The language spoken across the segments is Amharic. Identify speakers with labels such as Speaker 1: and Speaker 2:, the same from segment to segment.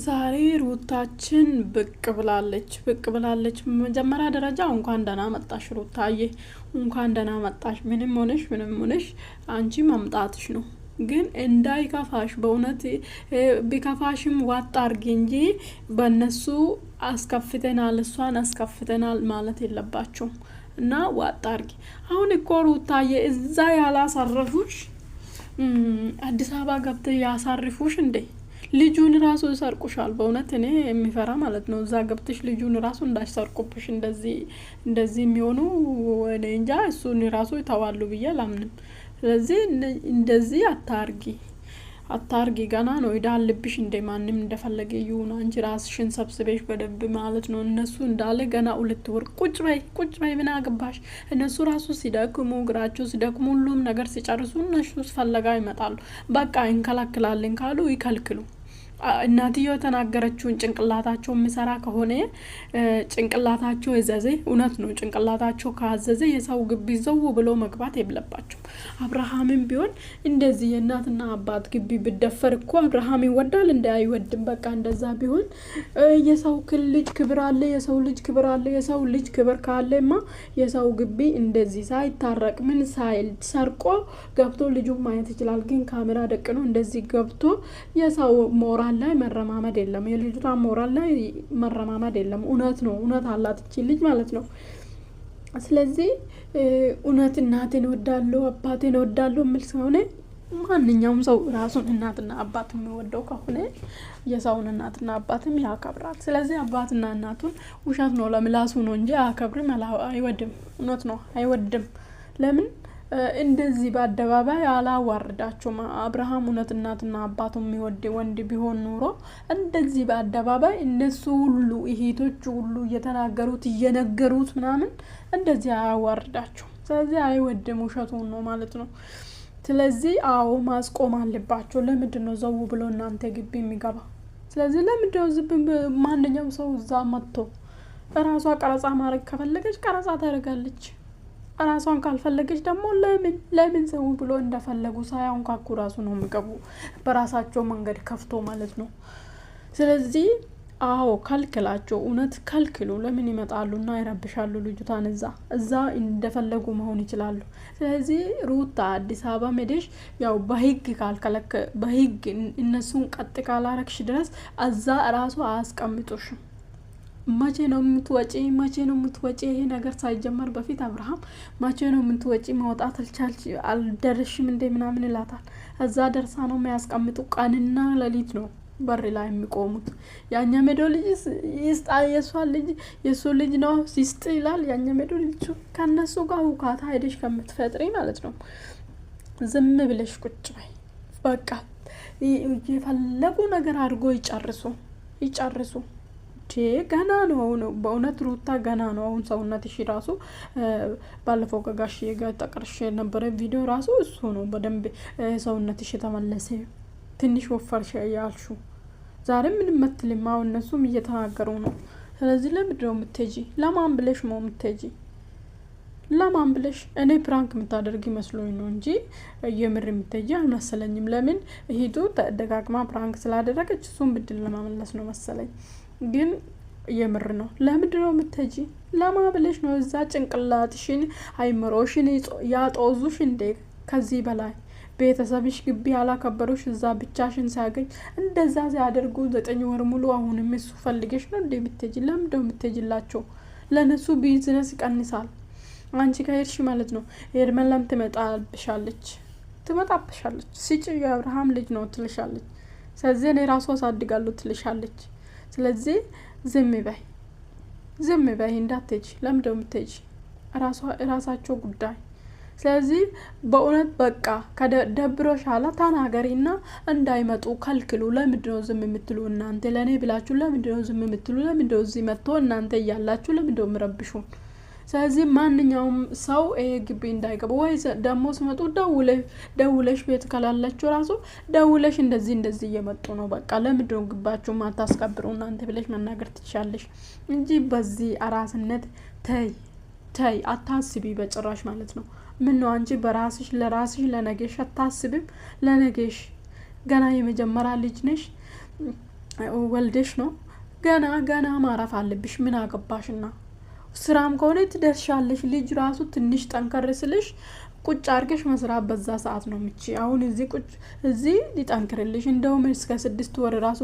Speaker 1: ዛሬ ሩታችን ብቅ ብላለች። መጀመሪያ ደረጃ እንኳን ደህና መጣሽ ሩታዬ፣ እንኳን ደህና መጣሽ። ምንም ሆነሽ አንቺ መምጣትሽ ነው። ግን እንዳይከፋሽ በእውነት ቢከፋሽም ዋጥ አርጊ እንጂ በእነሱ አስከፍተናል እሷን አስከፍተናል ማለት የለባቸውም። እና ዋጥ አርጊ። አሁን እኮ ሩታዬ እዛ ያላሳረፉሽ አዲስ አበባ ገብተው ያሳርፉሽ እንዴ? ልጁን ራሱ ይሰርቁሻል። በእውነት እኔ የሚፈራ ማለት ነው። እዛ ገብተሽ ልጁን ራሱ እንዳይሰርቁብሽ እንደዚህ የሚሆኑ እኔ እንጃ። እሱን ራሱ ይተዋሉ ብዬ አላምንም። ስለዚህ እንደዚህ አታርጊ። ገና ነው ይዳልብሽ እንደ ማንም እንደፈለገ ይሁን። አንቺ ራስሽን ሰብስበሽ በደንብ ማለት ነው። እነሱ እንዳለ ገና 2 ወር ቁጭ በይ ምን አገባሽ? እነሱ ራሱ ሲደክሙ እግራቸው ሲደክሙ ሁሉም ነገር ሲጨርሱ እነሱ ፈለጋ ይመጣሉ። በቃ እንከላክላለን ካሉ ይከልክሉ። እናትየው የተናገረችውን ጭንቅላታቸው የሚሰራ ከሆነ ጭንቅላታቸው እዘዘ። እውነት ነው። ጭንቅላታቸው ካዘዘ የሰው ግቢ ዘው ብሎ መግባት የለባቸው። አብርሃምም ቢሆን እንደዚህ የእናትና አባት ግቢ ብደፈር እኮ አብርሃም ይወዳል እንደ አይወድም። በቃ እንደዛ ቢሆን የሰው ልጅ ክብር አለ፣ የሰው ልጅ ክብር አለ። የሰው ልጅ ክብር ካለማ የሰው ግቢ እንደዚህ ሳይታረቅ ምን ሳይል ሰርቆ ገብቶ ልጁ ማየት ይችላል። ግን ካሜራ ደቅኖ እንደዚህ ገብቶ የሰው ሞራል ላይ መረማመድ የለም። የልጅቷ ሞራል ላይ መረማመድ የለም። እውነት ነው። እውነት አላት እቺ ልጅ ማለት ነው። ስለዚህ እውነት እናቴን ወዳለሁ አባቴን ወዳለሁ የሚል ስለሆነ ማንኛውም ሰው ራሱን እናትና አባት የሚወደው ከሆነ የሰውን እናትና አባትም ያከብራል። ስለዚህ አባትና እናቱን ውሸት ነው ለምላሱ ነው እንጂ አያከብርም፣ አይወድም። እውነት ነው፣ አይወድም። ለምን እንደዚህ በአደባባይ አላዋርዳቸውም። አብርሃም እውነት እናትና አባቱ የሚወድ ወንድ ቢሆን ኑሮ እንደዚህ በአደባባይ እነሱ ሁሉ እህቶቹ ሁሉ እየተናገሩት እየነገሩት ምናምን እንደዚህ አያዋርዳቸውም። ስለዚህ አይወድም፣ ውሸቱን ነው ማለት ነው። ስለዚህ ማስቆም አለባቸው። ለምንድን ነው ዘው ብሎ እናንተ ግቢ የሚገባ? ስለዚህ ለምንድን ነው ዝም ማንኛውም ሰው እዛ መጥቶ ራሷ ቀረጻ ማድረግ ከፈለገች ቀረጻ ታደርጋለች። ራሷን ካልፈለገች ደግሞ ለምን ሰው ብሎ እንደፈለጉ ሳያንኳኩ ራሱ ነው የሚገቡ፣ በራሳቸው መንገድ ከፍቶ ማለት ነው። ስለዚህ ከልክላቸው፣ እውነት ከልክሉ። ለምን ይመጣሉና ይረብሻሉ ልጅቷን? እዛ እንደፈለጉ መሆን ይችላሉ። ስለዚህ ሩታ አዲስ አበባ ሜደሽ ያው በህግ እነሱን ቀጥ ካላረግሽ ድረስ እዛ ራሱ አያስቀምጡሽም። መቼ ነው የምትወጪ? ይሄ ነገር ሳይጀመር በፊት አብርሃም መቼ ነው የምትወጪ? ማውጣት አልደረሽም እንደ ምናምን ይላታል። እዛ ደርሳ ነው የሚያስቀምጡ። ቀንና ሌሊት ነው በር ላይ የሚቆሙት። ያኛ ሜዶ ልጅ ይስጣ፣ የሱ ልጅ ነው ሲስጥ ይላል። ያኛ ሜዶ ልጅ ከነሱ ጋር ውካታ ሄደሽ ከምትፈጥሪ ማለት ነው ዝም ብለሽ ቁጭ በይ። በቃ የፈለጉ ነገር አድርጎ ይጨርሱ። ገና ነው በእውነት ሩታ ገና ነው። አሁን ሰውነትሽ ራሱ ባለፈው ከጋሽ ጋር ተቀርሽ የነበረ ቪዲዮ ራሱ እሱ ነው። በደንብ ሰውነትሽ የተመለሰ ትንሽ ወፈርሽ ያልሹ ዛሬ ምንም መትልም። አሁን እነሱም እየተናገሩ ነው። ስለዚህ ለምንድን ነው የምትሄጂ? ለማን ብለሽ ነው የምትሄጂ? ለማን ብለሽ? እኔ ፕራንክ የምታደርግ መስሎኝ ነው እንጂ የምር የምትሄጂ አልመሰለኝም። ለምን ሂዱ ደጋግማ ፕራንክ ስላደረገች እሱን ብድል ለማመለስ ነው መሰለኝ። ግን የምር ነው። ለምንድን ነው የምትሄጂ? ለማ ብለሽ ነው? እዛ ጭንቅላትሽን አይምሮሽን ያጦዙሽ እንዴ? ከዚህ በላይ ቤተሰብሽ ግቢ ያላከበሩሽ እዛ ብቻሽን ሲያገኝ እንደዛ ሲያደርጉ 9 ወር ሙሉ አሁንም እሱ ፈልገሽ ነው እንዴ የምትሄጂ? ለምንድን ነው የምትሄጂላቸው? ለነሱ ቢዝነስ ይቀንሳል። አንቺ ከሄድሽ ማለት ነው ሄርሜላም ትመጣብሻለች። ሲጭ የአብርሃም ልጅ ነው ትልሻለች። ስለዚህ እኔ ራሱ አሳድጋለሁ ትልሻለች። ስለዚህ ዝም በይ እንዳትሄጂ። ለምንድን ነው የምትሄጂ? ራሳቸው ጉዳይ። ስለዚህ በእውነት በቃ ከደብሮሻል ተናገሪና እንዳይመጡ ከልክሉ። ለምንድን ነው ዝም የምትሉ እናንተ? ለእኔ ብላችሁ ለምንድን ነው ዝም የምትሉ? ለምንድን ነው እዚህ መጥቶ እናንተ እያላችሁ ለምንድን ነው የምረብሹን? ስለዚህ ማንኛውም ሰው ይሄ ግቢ እንዳይገባ ወይ ደግሞ ሲመጡ ደውለሽ ቤት ካላላችሁ ራሱ ደውለሽ እንደዚህ እየመጡ ነው በቃ ለምንድን ነው ግባችሁ ማታስከብሩ እናንተ ብለሽ መናገር ትችያለሽ እንጂ በዚህ አራስነት ተይ አታስቢ በጭራሽ ማለት ነው። ምን ነው አንቺ በራስሽ ለራስሽ ለነገሽ አታስቢም? ለነገሽ ገና የመጀመሪያ ልጅ ነሽ። ወልደሽ ነው ገና ማረፍ አለብሽ። ምን አገባሽና? ስራም ከሆነ ትደርሻለሽ። ልጅ ራሱ ትንሽ ጠንከር ስልሽ ቁጭ አድርገሽ መስራት በዛ ሰዓት ነው ምቺ። አሁን እዚህ ሊጠንክርልሽ እንደውም እስከ 6 ወር ራሱ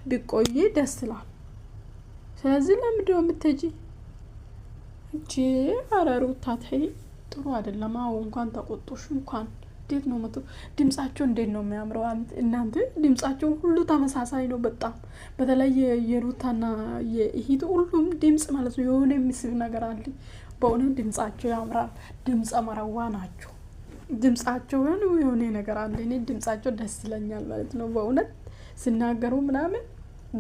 Speaker 1: ቢቆይ ደስ ይላል። ስለዚህ ለምንድነው የምትሄጂ? እቺ ኧረ ሩታ ተይ፣ ጥሩ አይደለም። አዎ እንኳን ተቆጦሽ እንኳን እንዴት ነው ድምጻቸው እንዴት ነው የሚያምረው! እናንተ ድምጻቸው ሁሉ ተመሳሳይ ነው በጣም። በተለይ የሩታና የኢሂቱ ሁሉም ድምጽ ማለት ነው የሆነ የሚስብ ነገር አለ። በእውነት ድምጻቸው ያምራል። ድምጸ መረዋ ናቸው። ድምጻቸው የሆነ ነገር አለ። እኔ ድምጻቸው ደስ ይለኛል ማለት ነው በእውነት ሲናገሩ ምናምን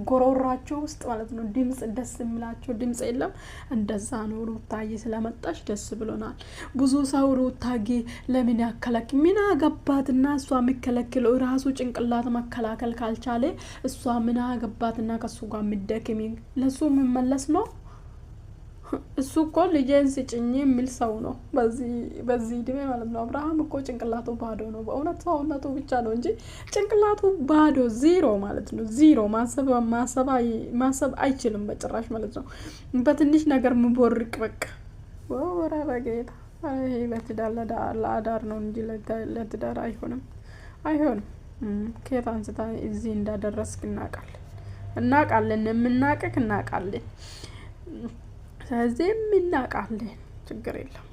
Speaker 1: ጎሮራቸው ውስጥ ማለት ነው ድምጽ ደስ የሚላቸው ድምጽ የለም። እንደዛ ነው። ሩታዬ ስለመጣሽ ደስ ብሎናል። ብዙ ሰው ሩታዬ ለምን ያከለክ ምን አገባትና እሷ የሚከለክለው ራሱ ጭንቅላት መከላከል ካልቻለ እሷ ምን አገባትና ከሱ ጋር ምደክሚ ለሱ መመለስ ነው። እሱ እኮ ልጄን ስጭኝ የሚል ሰው ነው በዚህ እድሜ ማለት ነው። አብርሃም እኮ ጭንቅላቱ ባዶ ነው በእውነት ሰውነቱ ብቻ ነው እንጂ ጭንቅላቱ ባዶ ዜሮ ማለት ነው። ዜሮ ማሰብ አይችልም በጭራሽ ማለት ነው። በትንሽ ነገር ምቦርቅ በቃ ወራ በጌታ ይሄ ለትዳር ለአዳር ነው እንጂ ለትዳር አይሆንም። ከየት አንስታ እዚህ እንዳደረስክ እናውቃለን። የምናውቅህ እናውቃለን። ስለዚህ እናውቃለን። ችግር የለም።